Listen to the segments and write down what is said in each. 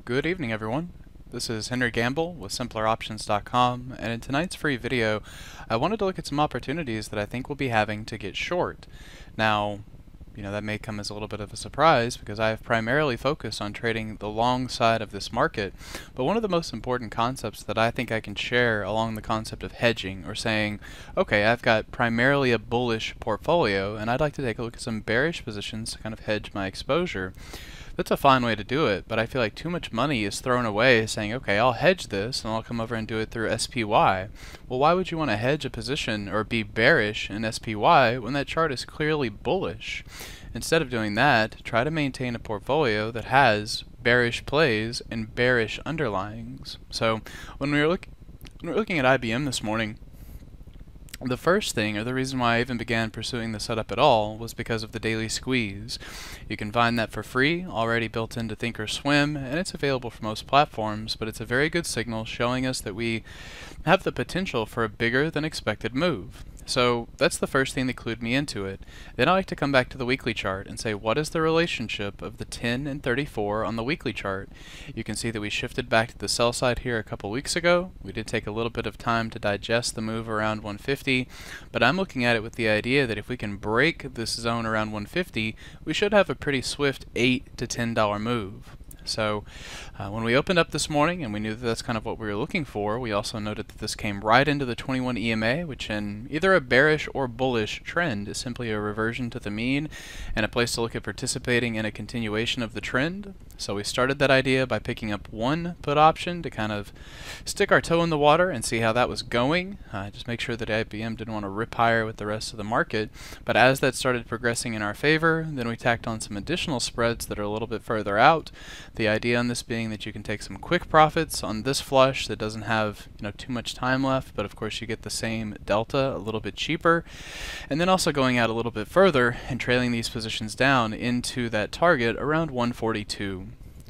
Good evening, everyone. This is Henry Gambell with simpleroptions.com, and in tonight's free video, I wanted to look at some opportunities that I think we'll be having to get short. Now, that may come as a little bit of a surprise because I have primarily focused on trading the long side of this market, but one of the most important concepts that I think I can share along the concept of hedging, or saying, okay, I've got primarily a bullish portfolio and I'd like to take a look at some bearish positions to kind of hedge my exposure. That's a fine way to do it, but I feel like too much money is thrown away saying, okay, I'll hedge this and I'll come over and do it through SPY. Well, why would you want to hedge a position or be bearish in SPY when that chart is clearly bullish? Instead of doing that, try to maintain a portfolio that has bearish plays and bearish underlyings. So when we were looking at IBM this morning, the first thing, or the reason why I even began pursuing the setup at all, was because of the daily squeeze. You can find that for free, already built into Thinkorswim, and it's available for most platforms, but it's a very good signal showing us that we have the potential for a bigger than expected move. So that's the first thing that clued me into it. Then I like to come back to the weekly chart and say, what is the relationship of the 10 and 34 on the weekly chart? You can see that we shifted back to the sell side here a couple weeks ago. We did take a little bit of time to digest the move around 150, but I'm looking at it with the idea that if we can break this zone around 150, we should have a pretty swift $8 to $10 move. So when we opened up this morning and we knew that that's kind of what we were looking for, we also noted that this came right into the 21 EMA, which in either a bearish or bullish trend is simply a reversion to the mean and a place to look at participating in a continuation of the trend. So we started that idea by picking up one put option to kind of stick our toe in the water and see how that was going. Just make sure that IBM didn't want to rip higher with the rest of the market. But as that started progressing in our favor, then we tacked on some additional spreads that are a little bit further out. The idea on this being that you can take some quick profits on this flush that doesn't have too much time left, but of course you get the same delta a little bit cheaper, and then also going out a little bit further and trailing these positions down into that target around 142.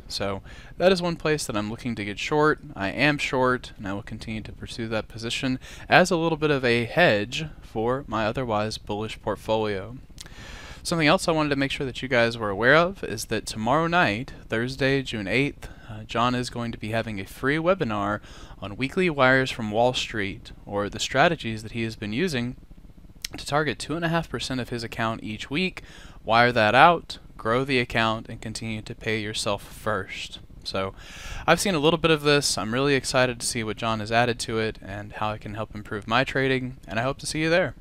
So that is one place that I'm looking to get short. I am short, and I will continue to pursue that position as a little bit of a hedge for my otherwise bullish portfolio. Something else I wanted to make sure that you guys were aware of is that tomorrow night, Thursday, June 8th, John is going to be having a free webinar on weekly wires from Wall Street, or the strategies that he has been using to target 2.5% of his account each week, wire that out, grow the account, and continue to pay yourself first. So I've seen a little bit of this. I'm really excited to see what John has added to it and how it can help improve my trading, and I hope to see you there.